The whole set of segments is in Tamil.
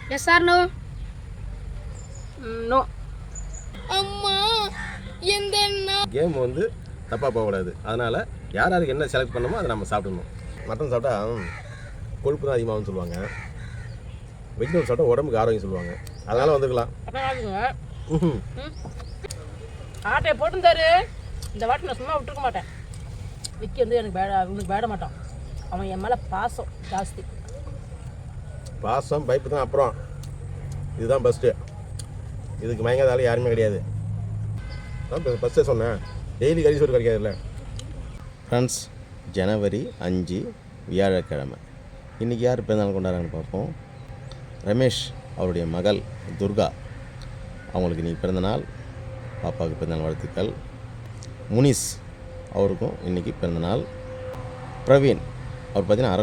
Yes or no? No. அம்மா எந்த கேம் வந்து தப்பாக போகக்கூடாது. அதனால் யார் யாருக்கு என்ன செலக்ட் பண்ணணுமோ அதை நம்ம சாப்பிடணும். மட்டன் சாப்பிட்டா கொழுப்பு தான் அதிகமாகும்னு சொல்லுவாங்க. வெஜிடபிள் சாப்பிட்டா உடம்புக்கு ஆரோக்கியம் சொல்லுவாங்க. அதனால் வந்துக்கலாம். ஆட்டையை போட்டுருந்தாரு. இந்த வாட்டி நான் சும்மா விட்டுருக்க மாட்டேன். விக்கி வந்து எனக்கு இவனுக்கு பேட மாட்டான். அவன் என் மேலே பாசம் ஜாஸ்தி. பாசம் பைப்பு தான். அப்புறம் இதுதான் ஃபஸ்ட்டு. இதுக்கு மயங்காத ஆள் யாருமே கிடையாது. நான் ஃபஸ்ட்டே சொன்னேன், டெய்லி கறி சோறு கிடைக்காதுல்ல. ஃப்ரெண்ட்ஸ், ஜனவரி 5 வியாழக்கிழமை. இன்றைக்கி யார் பிறந்தநாள் கொண்டாடுறாங்கன்னு பார்ப்போம். ரமேஷ் அவருடைய மகள் துர்கா, அவங்களுக்கு இன்றைக்கி பிறந்தநாள். பாப்பாவுக்கு பிறந்தநாள் வாழ்த்துக்கள். முனிஸ் அவருக்கும் இன்றைக்கி பிறந்தநாள். பிரவீன் அவர் பார்த்திங்கன்னா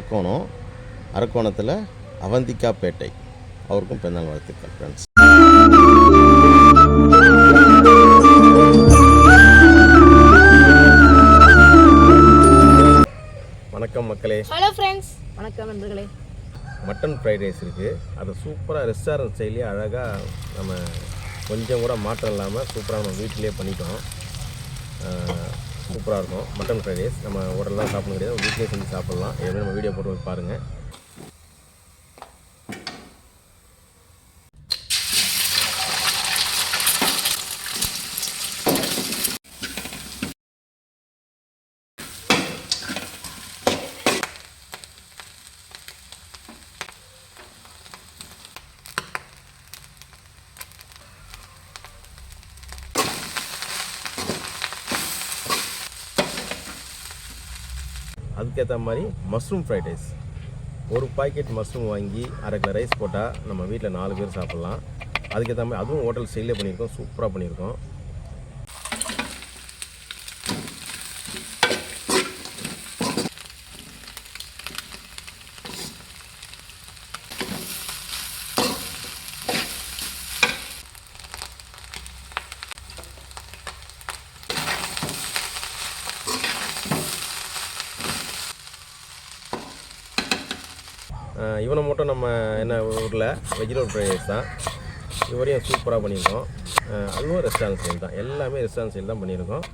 அரக்கோணத்தில் அவந்திகாப்பேட்டை, அவருக்கும் பிறந்தநாள் வாழ்த்துக்கள். ஃப்ரெண்ட்ஸ், வணக்கம் மக்களே. Hello friends. வணக்கம் நண்பர்களே. மட்டன் ஃப்ரைட் ரைஸ் இருக்குது. அது சூப்பராக ரெஸ்டாரண்ட் ஸ்டைலே அழகாக நம்ம கொஞ்சம் கூட மாற்றம் இல்லாமல் சூப்பராக நம்ம வீட்டிலே பண்ணிட்டோம். சூப்பராக இருக்கும் மட்டன் ஃப்ரைட் ரைஸ். நம்ம ஹோட்டல்லாம் சாப்பிட கிடையாது, வீட்டிலே செஞ்சு சாப்பிட்லாம். எதுவுமே நம்ம வீடியோ போட்டு பாருங்கள். அதுக்கேற்ற மாதிரி மஷ்ரூம் ஃப்ரைட் ரைஸ். ஒரு பாக்கெட் மஷ்ரூம் வாங்கி 1/2 கிலோ ரைஸ் போட்டால் நம்ம வீட்டில் 4 பேர் சாப்பிட்லாம். அதுக்கேற்ற மாதிரி அதுவும் ஹோட்டல் ஸ்டைலே பண்ணியிருக்கோம், சூப்பராக பண்ணியிருக்கோம். இவனை மட்டும் நம்ம என்ன ஊரில் வெஜிடபிள் ஃப்ரைட் ரைஸ் தான். இவரையும் சூப்பராக பண்ணியிருக்கோம். அதுவும் ரெஸ்டாரண்ட் ஸ்டைல் தான். எல்லாமே ரெஸ்டாரண்ட் ஸ்டைல் தான் பண்ணியிருக்கோம்.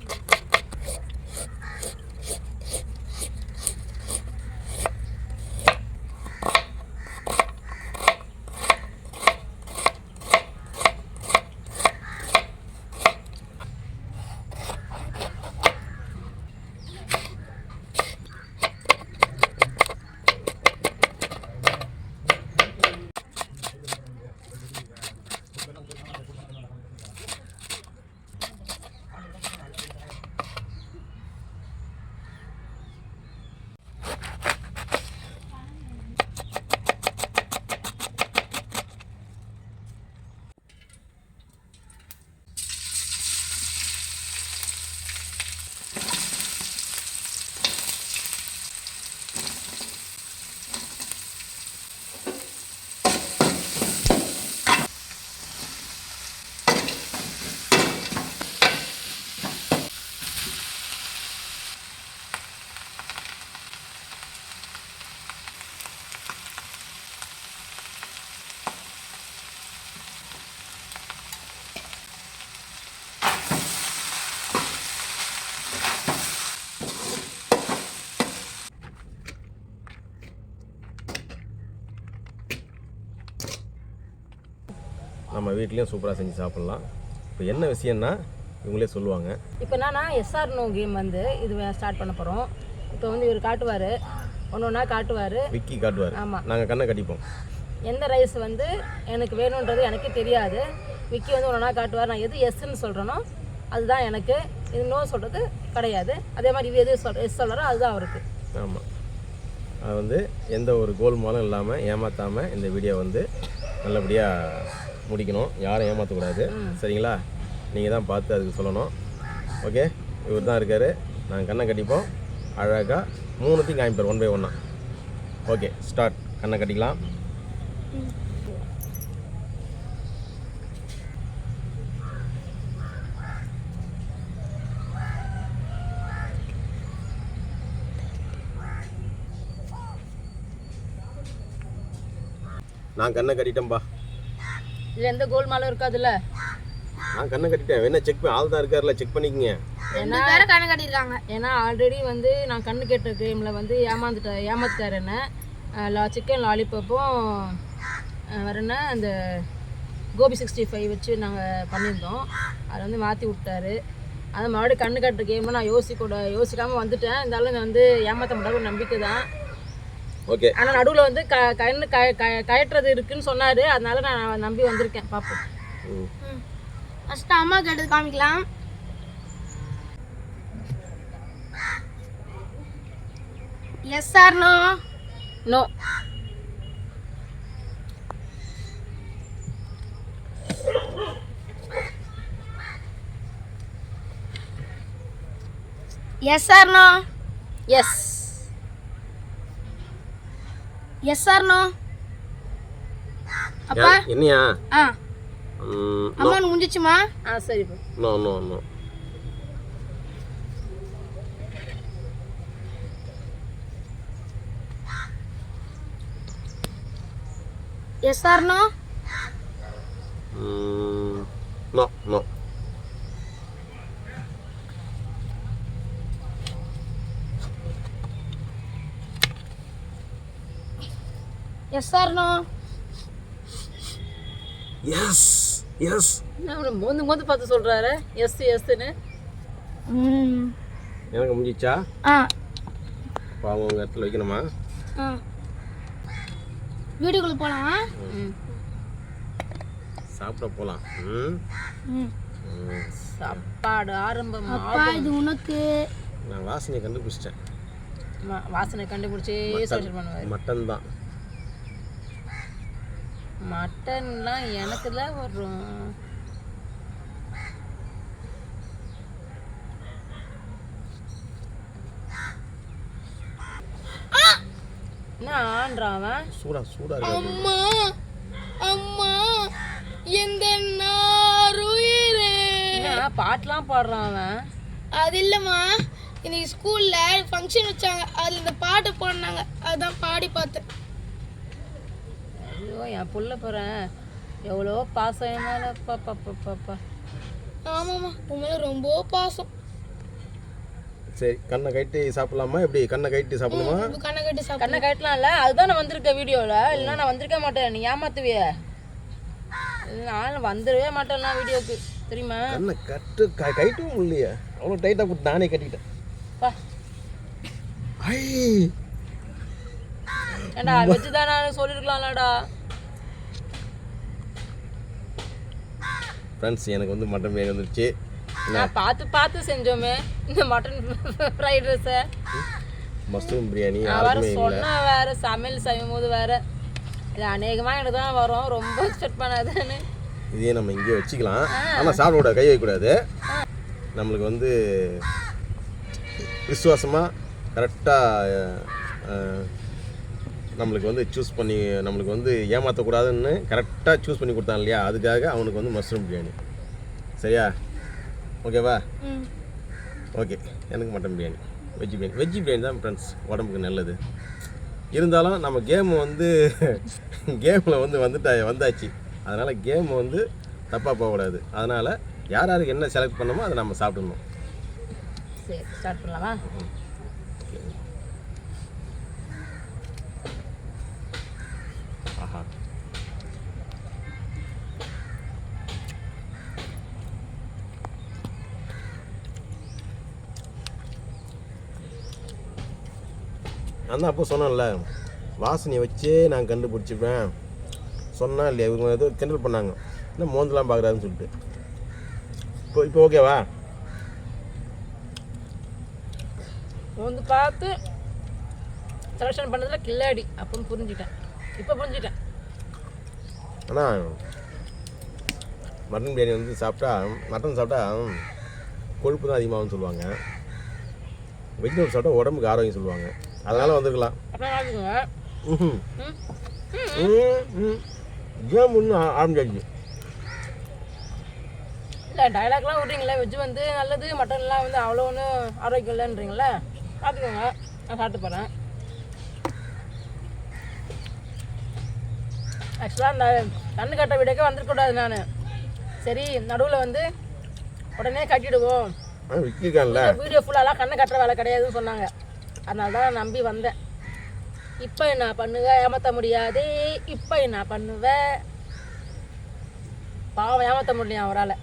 நம்ம வீட்லேயும் சூப்பராக செஞ்சு சாப்பிட்லாம். இப்போ என்ன விஷயம்னா இவங்களே சொல்லுவாங்க. இப்போ என்னன்னா எஸ்ஆர் நோ கேம் வந்து இது ஸ்டார்ட் பண்ண போகிறோம். இப்போ வந்து இவர் காட்டுவார், ஒன்றா காட்டுவார், விக்கி காட்டுவார். ஆமாம், நாங்கள் கண்ணை கட்டிப்போம். எந்த ரைஸ் வந்து எனக்கு வேணுன்றது எனக்கு தெரியாது. விக்கி வந்து ஒன்றா காட்டுவார். நான் எது எஸ்ன்னு சொல்கிறேனோ அதுதான் எனக்கு, இது நோ சொல்கிறது கிடையாது. அதே மாதிரி இது எது எஸ் சொல்கிறோ அதுதான் அவருக்கு. ஆமாம், அது வந்து எந்த ஒரு கோல்மாலும் இல்லாமல் ஏமாற்றாமல் இந்த வீடியோ வந்து நல்லபடியாக முடிக்கணும். யாரும் ஏமாற்றக்கூடாது, சரிங்களா? நீங்கள் தான் பார்த்து அதுக்கு சொல்லணும். ஓகே, இவர் தான் இருக்கார். நாங்கள் கண்ணை கட்டிப்போம். அழகாக 3த்தையும் காமிப்பார் 1 by 1. Okay, start. கண்ணை கட்டிக்கலாம். நான் கண்ணை கட்டிட்டேன்பா. இதில் எந்த கோல்மாலும் இருக்காதுல்ல. நான் கண்ணை கட்டிட்டேன். வேணா செக் பண்ணி ஆள் தான் இருக்காருல்ல, செக் பண்ணிக்கங்க. வேற கண்ணை கட்டியிருக்காங்க. ஏன்னா ஆல்ரெடி வந்து நான் கண்ணு கேட்ட கேமில் வந்து ஏமாத்துட்டார் என்ன. சிக்கன் லாலிபப்பும் வேறு என்ன அந்த கோபி 65 வச்சு நாங்கள் பண்ணியிருந்தோம். அதை வந்து மாற்றி விட்டாரு. அதை மறுபடியும் கண்ணு கட்டுற கேமில் நான் யோசிக்காமல் வந்துட்டேன். இருந்தாலும் வந்து ஏமாற்ற முடியாத ஒரு நம்பிக்கை தான். ஓகே. ஆனால் நடுவில் வந்து கண்ணு கயட்டுறது இருக்குன்னு சொன்னார். அதனால நான் நம்பி வந்திருக்கேன். பார்ப்போம். ஃபர்ஸ்ட் அம்மா கேட்டது காமிக்கலாம். Yes or no? No. Yes or no? Yes. Yes or no? அப்பா என்னையா? அம்மா முடிஞ்சிச்சுமா? சரிப்பா. No no no. Yes or no? No no. Yes or no? Yes yes. மோந்து பார்த்து சொல்கிறாரு எஸ்ன்னு. எனக்கு முடிஞ்சிச்சா? பாவம் உங்கள் இடத்துல வைக்கணுமா? வீடியோக்குள்ள போகலாம். சாப்பிட போகலாம். சாப்பாடு ஆரம்பம். அப்பா இது உனக்கு. நான் வாசனையை கண்டுபிடிச்சிட்டேன். வாசனை கண்டுபிடிச்சி சோஷியல் பண்ணுவார். மட்டன் தான். மட்டன்லாம் எனக்கு தான் வரும். என்ன ஆன்றாவன்? சூடா அம்மா அம்மா இந்த நாருயிரே. பாட்டெலாம் பாடுறான் அவன். அது இல்லைம்மா, இன்னைக்கு ஸ்கூலில் ஃபங்க்ஷன் வச்சாங்க. அதில் இந்த பாட்டு பாடினாங்க. அதுதான் பாடி பார்த்தேன். ஐயோ என் புள்ள போகிறேன். எவ்வளோ பாசம் என் மேலே. பாப்பா. ஆமாம்மா, உன் மேலே ரொம்ப பாசம். சரி, கண்ணை கட்டி சாப்பிடலாமா? எப்படி கண்ணை கட்டி சாப்பிடணுமா? கண்ணை கட்டி சாப்பிட. கண்ணை கட்டலாம்ல, அதுதான் நான் வந்திருக்கேன் வீடியோவில். இல்லைன்னா நான் வந்திருக்க மாட்டேன். நீ ஏமாத்துவிய. நான் வந்துடவே மாட்டேன்லாம் வீடியோக்கு, தெரியுமா? கண்ணை கைட்டும் இல்லையா? அவ்வளோ டைட்டாக கொடுத்து நானே கட்டிக்கிட்டேன். ஏண்டா வச்சு தான் நான் சொல்லியிருக்கலாம்லடா. ஃப்ரெண்ட்ஸ், எனக்கு வந்து மட்டன் பிரியாணி வந்துருச்சு. நான் பார்த்து செஞ்சோமே இந்த மட்டன் ஃப்ரைட் ரைஸை. மஷ்ரூம் பிரியாணி வேறு சொன்னால் வேறு சமையல் செய்யும் போது வேறு இது அநேகமாக எனக்கு தான் வரும். ரொம்ப எக்ஸ்பெக்ட் பண்ணாதுன்னு. இதே நம்ம இங்கே வச்சுக்கலாம். ஆனால் சாப்பிட கை வைக்கக்கூடாது. நம்மளுக்கு வந்து விசுவாசமாக கரெக்டாக நம்மளுக்கு வந்து சூஸ் பண்ணி, நம்மளுக்கு வந்து ஏமாற்றக்கூடாதுன்னு கரெக்டாக சூஸ் பண்ணி கொடுத்தான் இல்லையா? அதுக்காக அவனுக்கு வந்து மஷ்ரூம் பிரியாணி. சரியா? ஓகேவா? ஓகே. எனக்கு மட்டன் பிரியாணி, வெஜ் பிரியாணி தான் ஃப்ரெண்ட்ஸ் உடம்புக்கு நல்லது. இருந்தாலும் நம்ம கேமில் வந்து வந்தாச்சு. அதனால் கேம் வந்து தப்பாக போகக்கூடாது. அதனால் யாருக்கு என்ன செலக்ட் பண்ணணுமோ அதை நம்ம சாப்பிடணும். சரி, ஸ்டார்ட் பண்ணலாமா? ஆஹா, நான் தான் அப்போ சொன்னேன்ல, வாசனையை வச்சே நான் கண்டுபிடிச்சிப்பேன் சொன்னேன் இல்லையா? இவங்க ஏதோ கிண்டல் பண்ணாங்க, என்ன மோந்தெலாம் பார்க்குறாருன்னு சொல்லிட்டு. இப்போ ஓகேவா? வந்து பார்த்து செலெக்ஷன் பண்ணதில் கில்லாடி அப்படின்னு புரிஞ்சுட்டேன். இப்போ புரிஞ்சுட்டேன். ஆனால் மட்டன் பிரியாணி வந்து மட்டன் சாப்பிட்டா கொழுப்பு தான் அதிகமாகும்னு சொல்லுவாங்க. வெஜிடபிள் சாப்பிட்டா உடம்புக்கு ஆரோக்கியம் சொல்லுவாங்க. அதனால் வந்துருக்கலாம். கேம் ஒன்றும் ஆரம்பிச்சாச்சு. இல்லை, டைலாக்லாம் விட்றீங்களே, வெஜ் வந்து நல்லது, மட்டன்லாம் வந்து அவ்வளோ ஒன்றும் ஆரோக்கியம் இல்லைன்றீங்களே. பார்த்துக்கோங்க, நான் சாப்பிட்டு போகிறேன். ஆக்சுவலாக அந்த கண்ணு கட்ட வீடியோக்கே வந்துருக்கூடாது நான். சரி நடுவில் வந்து உடனே கட்டிடுவோம், விற்கிருக்கான்ல வீடியோ ஃபுல்லாலாம் கண்ணு கட்டுற வேலை கிடையாதுன்னு சொன்னாங்க. அதனால தான் நான் நம்பி வந்தேன். இப்போ என்ன பண்ணுவேன், ஏமாற்ற முடியாது. இப்போ என்ன பண்ணுவேன், பாவம் ஏமாற்ற முடியும் அவரால்.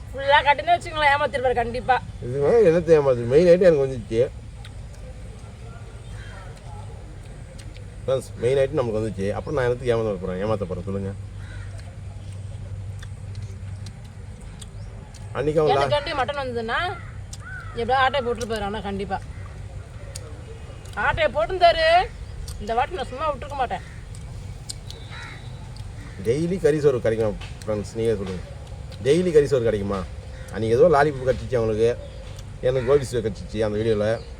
ஃபுல்லாக கட்டினே வச்சுங்களேன், ஏமாத்திருப்பார் கண்டிப்பாக. இது மாதிரி என்ன ஏமாத்து மெயின் ஐட்டம் எனக்கு வந்துச்சு ஃப்ரெண்ட்ஸ். மெயின் ஐட்டம் நமக்கு வந்துச்சு. அப்புறம் நான் எனக்கு ஏமாற்ற போகிறேன் சொல்லுங்கள். அன்றைக்கி அவங்க எனக்காண்டி மட்டன் வந்ததுன்னா எப்படியா ஆட்டையை போட்டுருப்பாரு. ஆனால் கண்டிப்பாக ஆட்டையை போட்டுருந்தாரு. இந்த வாட்டி நான் சும்மா விட்டுருக்க மாட்டேன். டெய்லி கறி சோறு கிடைக்குமா ஃப்ரெண்ட்ஸ்? நீங்கள் சொல்லுங்கள், டெய்லி கறி சோறு கிடைக்குமா? அன்றைக்கி ஏதோ லாலிபப் கடிச்சிச்சு அவங்களுக்கு, எனக்கு கோபி சோறு கடிச்சிச்சு அந்த வீடியோவில்.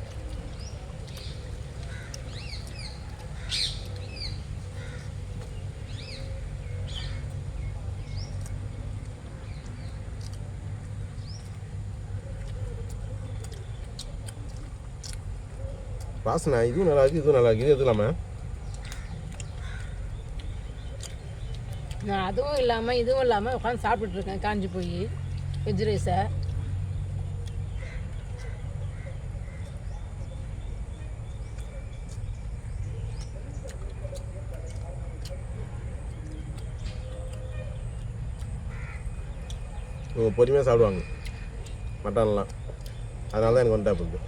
வாசனை இதுவும் நல்லா இருக்குது, இதுவும் நல்லா இருக்குது. இது இல்லாமல் நான் அதுவும் இல்லாமல் இதுவும் இல்லாமல் உட்காந்து சாப்பிட்டுட்ருக்கேன் காஞ்சி போய் வெஜ் ரைஸை. இவங்க பொறுமையாக சாப்பிடுவாங்க மட்டன்லாம். அதனால தான் எனக்கு வந்துட்டா போகுது.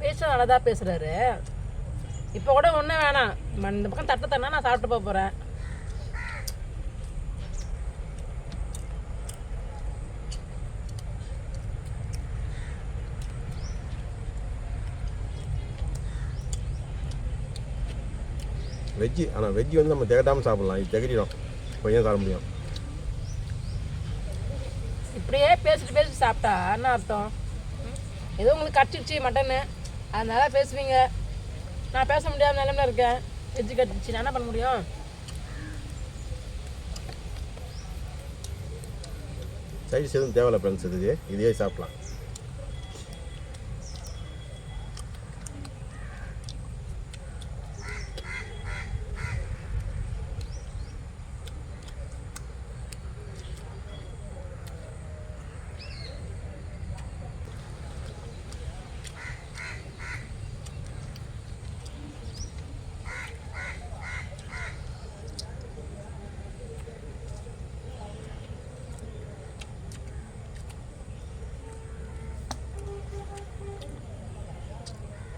பேச நல்லா தான் பேசுகிறாரு. இப்போ கூட ஒன்றும் வேணாம், இந்த பக்கம் தட்டை தண்ணா நான் சாப்பிட்டு போக போகிறேன். வெஜ்ஜு, ஆனால் வெஜ்ஜு வந்து நம்ம திகட்டாமல் சாப்பிட்லாம். இது திகட்டிடும், கொஞ்சம் சாப்பிட முடியும். இப்படியே பேசிட்டு சாப்பிட்டா என்ன அர்த்தம்? ஏதோ உங்களுக்கு கடிச்சிடுச்சு மட்டன்னு, அதனால பேசுவீங்க. நான் பேச முடியாத நிலைமையில இருக்கேன். வெஜ்ஜு கடிச்சிச்சு, நான் என்ன பண்ண முடியும்? சைடிஸ் எதுவும் தேவையில்ல ஃப்ரெண்ட்ஸ். இதுக்கு இதே சாப்பிட்லாம்.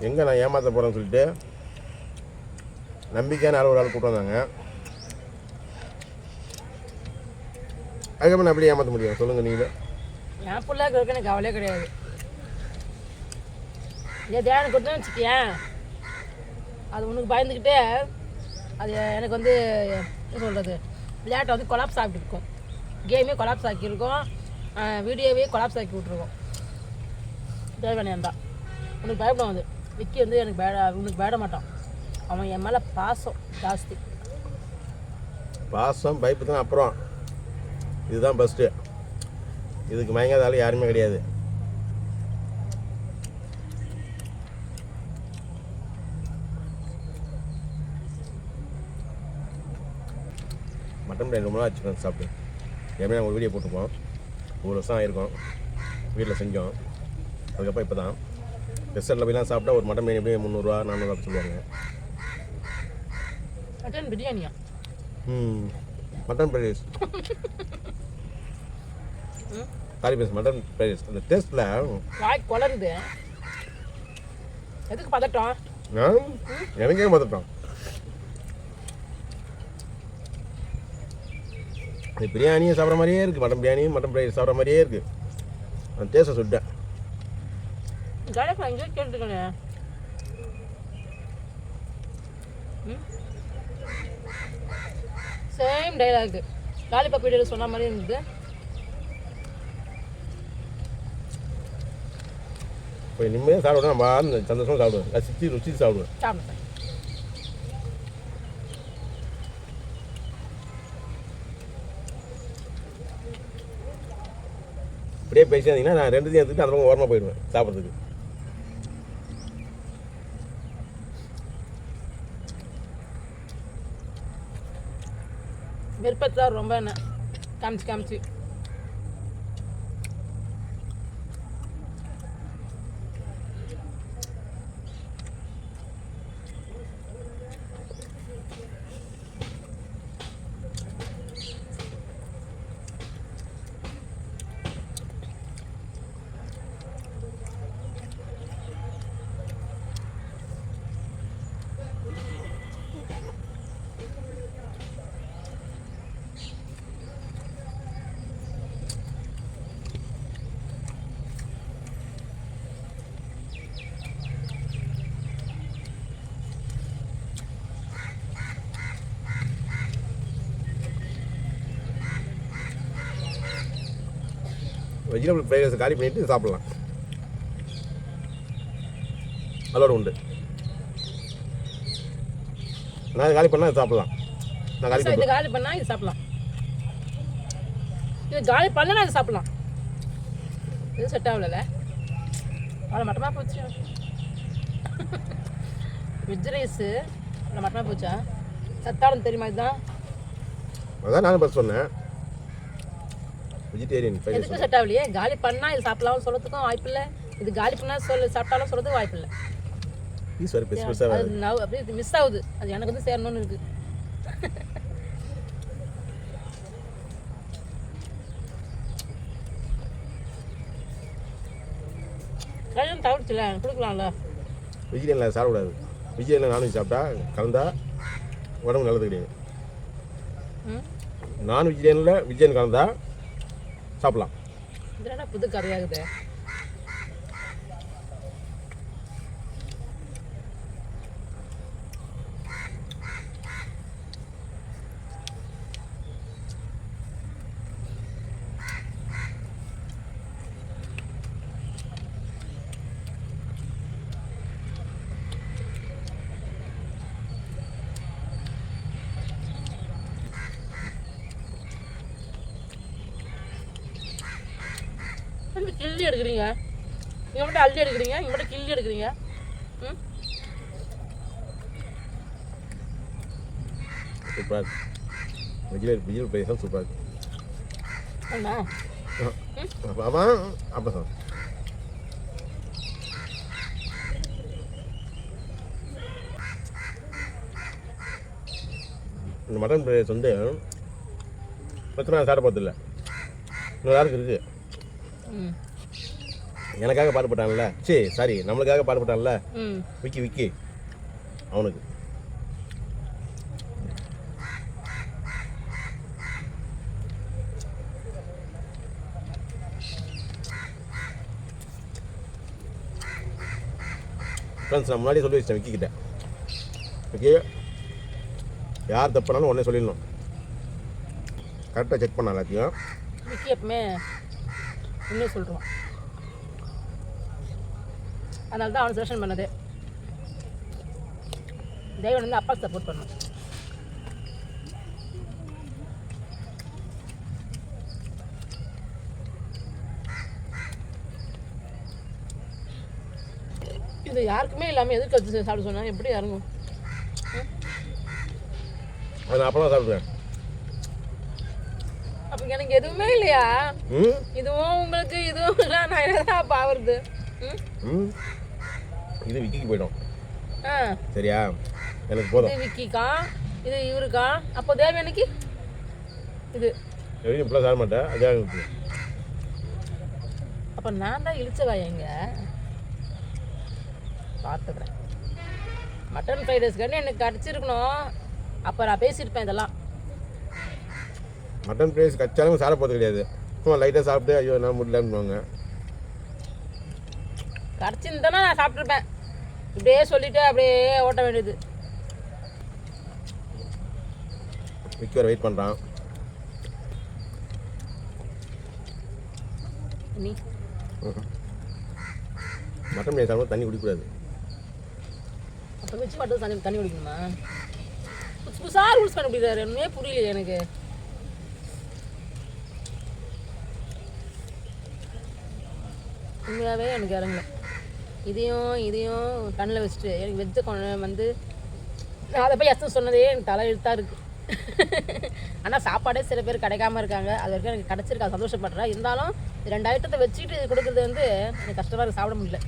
எங்கே நான் ஏமாற்ற போகிறேன்னு சொல்லிட்டு நம்பிக்கையான ஆள் ஒரு ஆள் கூப்பிட்டு வந்தாங்க. அதுக்கப்புறம் நான் எப்படி ஏமாற்ற முடியும் சொல்லுங்கள் நீங்கள்? என் பிள்ளைக்கு இருக்க எனக்கு கவலையே கிடையாது. ஏன் தியானம் கொடுத்தேன்னு வச்சுக்கேன், அது உனக்கு பயந்துக்கிட்டே அது எனக்கு வந்து என்ன சொல்கிறது, விளையாட்டை வந்து கொலாப்ஸ் ஆகிட்டு இருக்கும். கேமே கொலாப்ஸ் ஆக்கியிருக்கோம், வீடியோவே கொலாப்ஸ் ஆக்கி விட்ருக்கோம். தேவையான தான் உனக்கு பயப்படும். அது விக்கி வந்து எனக்கு உனக்கு பயப்பட மாட்டான். அவன் என் மேலே பாசம் ஜாஸ்தி. பாசம் பயப்பு தான். அப்புறம் இதுதான் ஃபஸ்ட்டு. இதுக்கு மயங்காத ஆள் யாருமே கிடையாது. மட்டன் பிரியாணி ரொம்ப நாள் ஆச்சு சாப்பிட்டு. ஏற்கனவே நாங்கள் ஒரு வீடியோ போட்டிருக்கோம். 1 வருஷம் ஆகிருக்கோம் வீட்டில் செஞ்சோம். அதுக்கப்புறம் இப்போ தான் ரெஸ்டாரண்ட்டில் போய்லாம் சாப்பிட்டா ஒரு மட்டன் பிரியாணி எப்படியும் 300 ரூபா 400 ரூபா சொல்லுவாங்க. மட்டன் பிரியாணியா? மட்டன் ஃப்ரைட் ரைஸ், காரி பீஸ் மட்டன் ஃப்ரைட் ரைஸ். அந்த டேஸ்ட்டில் வாய் குளருது. எதுக்கு பதட்டம்? எனக்கே பார்த்துட்டோம். இந்த பிரியாணியும் சாப்பிட்ற மாதிரியே இருக்குது, மட்டன் பிரியாணியும் மட்டன் ஃப்ரைட் ரைஸ் சாப்பிட்ற மாதிரியே இருக்குது. அந்த டேஸ்ட்டை சொல்லிட்டேன். ஜாலியாக எங்கே கேட்டுக்கணும். சேம் டைலாக் லாலிபாப் வீடியோவில் சொன்ன மாதிரி இருந்தது. இப்போ நிம்மதியாக சாப்பிடுவேன், நம்ம சந்தோஷமாக சாப்பிடுவேன், ரசித்து ருசித்து சாப்பிடுவேன். சாப்பிடுவேன். இப்படியே பேசியிருந்தீங்கன்னா நான் 2த்தையும் எடுத்துக்கிட்டு அந்த பக்கம் ஓரமாக போயிடுவேன் சாப்பிட்றதுக்கு. விருப்பத்தில் ரொம்ப என்ன காமிச்சு வெஜிடபிள் ஃப்ரைட் ரைஸ் காலி பண்ணிட்டு சாப்பிட்லாம். அதோட உண்டு. நான் காலி பண்ணால் சாப்பிட்லாம். நான் காலி இது காலி பண்ணால் இது சாப்பிட்லாம். இது காலி பண்ணலாம் இது சாப்பிட்லாம். இது செட் ஆகல. அவ்வளோ மட்டமாக போச்சு. வெஜ் ரைஸு அவ்வளோ மட்டமாக போச்சா? சத்தாலும் தெரியுமா இதுதான்? அதான் நானும் பஸ் சொன்னேன். வெஜிடேரியன் எதுக்கும் செட் ஆகலையே. காலி பண்ணால் இது சாப்பிடலாம்னு சொல்கிறதுக்கும் வாய்ப்பு இல்லை. இது காலி பண்ணால் சாப்பிட்டாலும் சொல்கிறதுக்கு வாய்ப்பு இல்லை. அது அப்படியே மிஸ் ஆகுது. அது எனக்கு வந்து சேரணும்னு இருக்குது. கல்யாணம் தவிர்த்துல கொடுக்கலாம்ல. வெஜிடேரியனில் சாப்பிடக்கூடாது. வெஜிடேரியனில் நான்வெஜ் சாப்பிட்டா கலந்தா உடம்பு நல்லது கிடையாது. நான் வெஜிடேரியன் கலந்தா சாப்பிடலாம். இதென்ன புது கதையாகுது. கிள்ளி எடுக்கிறீங்க, இங்கே மட்டும் அள்ளி எடுக்கிறீங்க, இங்கே மட்டும் கிள்ளி எடுக்கிறீங்க. சூப்பராக இருக்கு. வெஜிடபிள் ஃப்ரைஸ் தான் சூப்பராக இருக்கு. அண்ணா அவன் அப்போ சார் இந்த மட்டன் ஃப்ரைஸ் வந்து பிரச்சனை சாப்பிட போகிறதில்ல. இன்னொரு யாருக்கு இருக்குது. எனக்காக பாடுபட்டான்ல, சாரி நம்மளுக்காக பாடுபட்டான்ல விக்கி அவனுக்கு. ஃப்ரெண்ட்ஸ் நான் முன்னாடியே சொல்லி வச்சிட்டேன் விக்கிக்கிட்ட. ஓகே, யார் தப்புனாலும் உடனே சொல்லிடணும். கரெக்டாக செக் பண்ண எல்லாத்தையும். விக்கி எப்பவுமே இன்னும் சொல்கிறோம். அதனால தான் அவனை செலெக்ஷன் பண்ணது. தெய்வம் வந்து அப்பா சப்போர்ட் பண்ணணும். இது யாருக்குமே இல்லாமல் எதுக்கு வச்சு சாப்பிட சொன்னா எப்படி இறங்கும்? அது அப்பதான் சாப்பிடுவேன். அப்போ எனக்கு எதுவுமே இல்லையா? இதுவும் உங்களுக்கு இதுவும் இல்லை, நான் என்னதான் பாவுறது? இது விக்கிக்கு போயிடும். சரியா, எனக்கு போதும். இது விக்கிக்கா, இது இவருக்கா. அப்போ தேவயானிக்கு இது எப்படி இப்பெல்லாம் சாப்பிட மாட்டேன். அதே அப்போ நான் தான் இழிச்சவாயங்க பார்த்துக்கிறேன். மட்டன் ஃப்ரைட் ரைஸ்க்காண்டி எனக்கு கிடச்சிருக்கணும். அப்போ நான் பேசியிருப்பேன் இதெல்லாம். மட்டன் ஃப்ரைஸ் கச்சாலும் சாப்பிட போகிறது கிடையாது. சும்மா லைட்டாக சாப்பிட்டு ஐயோ நான் முடியலன்னுவாங்க. கிடச்சிருந்தேன்னா நான் சாப்பிட்ருப்பேன். இப்படியே சொல்லிவிட்டு அப்படியே ஓட்ட வேண்டியது. விக்கி வர வெயிட் பண்ணுறான். நீ மட்டன் ஃப்ரைஸ் சாப்பிட தண்ணி குடிக்கூடாது. அப்போ வச்சு மட்டும் தண்ணி குடிக்கணுமா? புதுசாக ரூல்ஸ் கண்டுபிடிக்கிறாரு. ஒன்றுமே புரியலையே எனக்கு. உண்மையாகவே எனக்கு இறங்கல. இதையும் கண்ணில் வச்சுட்டு எனக்கு வெஜ்ஜை வந்து நான் அதை போய் எஸ்ன்னு சொன்னதே எனக்கு தலை எழுத்தாக இருக்குது. ஆனால் சாப்பாடே சில பேர் கிடைக்காம இருக்காங்க. அது வரைக்கும் எனக்கு கிடச்சிருக்கா, சந்தோஷப்படுறேன். இருந்தாலும் 2 ஐட்டத்தை வச்சுட்டு இது கொடுக்குறது வந்து எனக்கு கஷ்டமாக இருக்குது, சாப்பிட முடியல.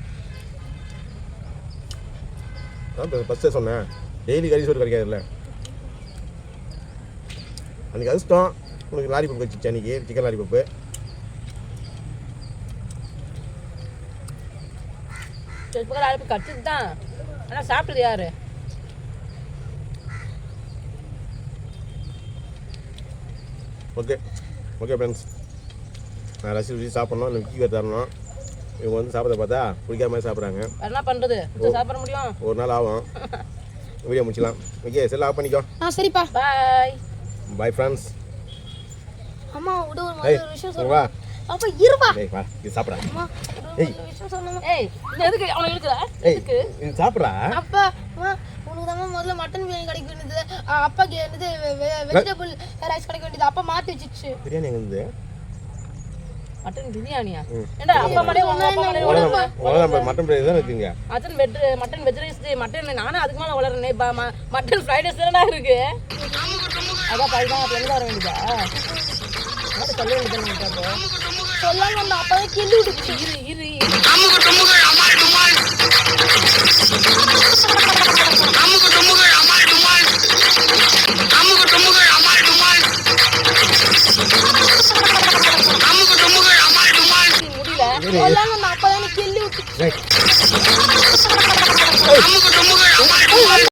நான் ஃபஸ்ட்டே சொன்னேன், டெய்லி கறி சோறு கிடைக்காதுல்ல. அன்றைக்கி அதிர்ஷ்டம் உனக்கு லாரிபப்பு வச்சுச்சு, அன்றைக்கி சிக்கன் லாரிபப்பு. சிக்கன் லாரிபப்பு கடிச்சது தான், ஆனால் சாப்பிட்டது யாரு? ஓகே ஓகே ஃப்ரெண்ட்ஸ், நான் ரசி ருசி சாப்பிட்ணும், இந்த விக்கி தரணும். இவங்க வந்து சாப்பிட பார்த்தா பிடிக்காம மாதிரி சாப்பிட்றாங்க. என்ன பண்ணுறது, சாப்பிட முடியும், ஒரு நாள் ஆகும். வீடியோ முடிச்சிடலாம். ஓகே, செல்ல ஆஃப் பண்ணிக்கோ. சரிப்பா, பாய் பாய் ஃப்ரெண்ட்ஸ். அம்மா விடு, ஒரு ஏய் விஷயம் வா. சொல்லுங்க. அப்பா இருப்பா. ஏய் வா, இது சாப்பிட்றா. அம்மா ஏய் ஒரு விஷயம் சொல்லுங்க. ஏய் இது எதுக்கு அவனை இழுக்குற? ஏய் இது சாப்பிட்றா. அப்பா உனக்கு தான் முதல்ல மட்டன் பிரியாணி கிடைக்க வேண்டியது, அப்பாக்கு என்னது வெஜிடபிள் ரைஸ் கிடைக்க வேண்டியது, அப்பா மாற்றி வச்சிச்சு. பிரியாணி எங்கே இருந்து? மட்டன் பிரியாணியா? ஏண்டா அப்பா மாதிரி மட்டன் பிரியாணி தான் இருக்குங்க. மட்டன் வெஜ் ரைஸ், மட்டன் நானும் அதுக்கு மேலே வளர்றேன். மட்டன் ஃப்ரைட் ரைஸ் தானே இருக்கு. அதான் பையன் அப்படி வர வேண்டியதா? சொல்ல வேண்டியது சொல்லாங்க, அந்த அப்பா கிள்ளி விட்டுச்சு. இரு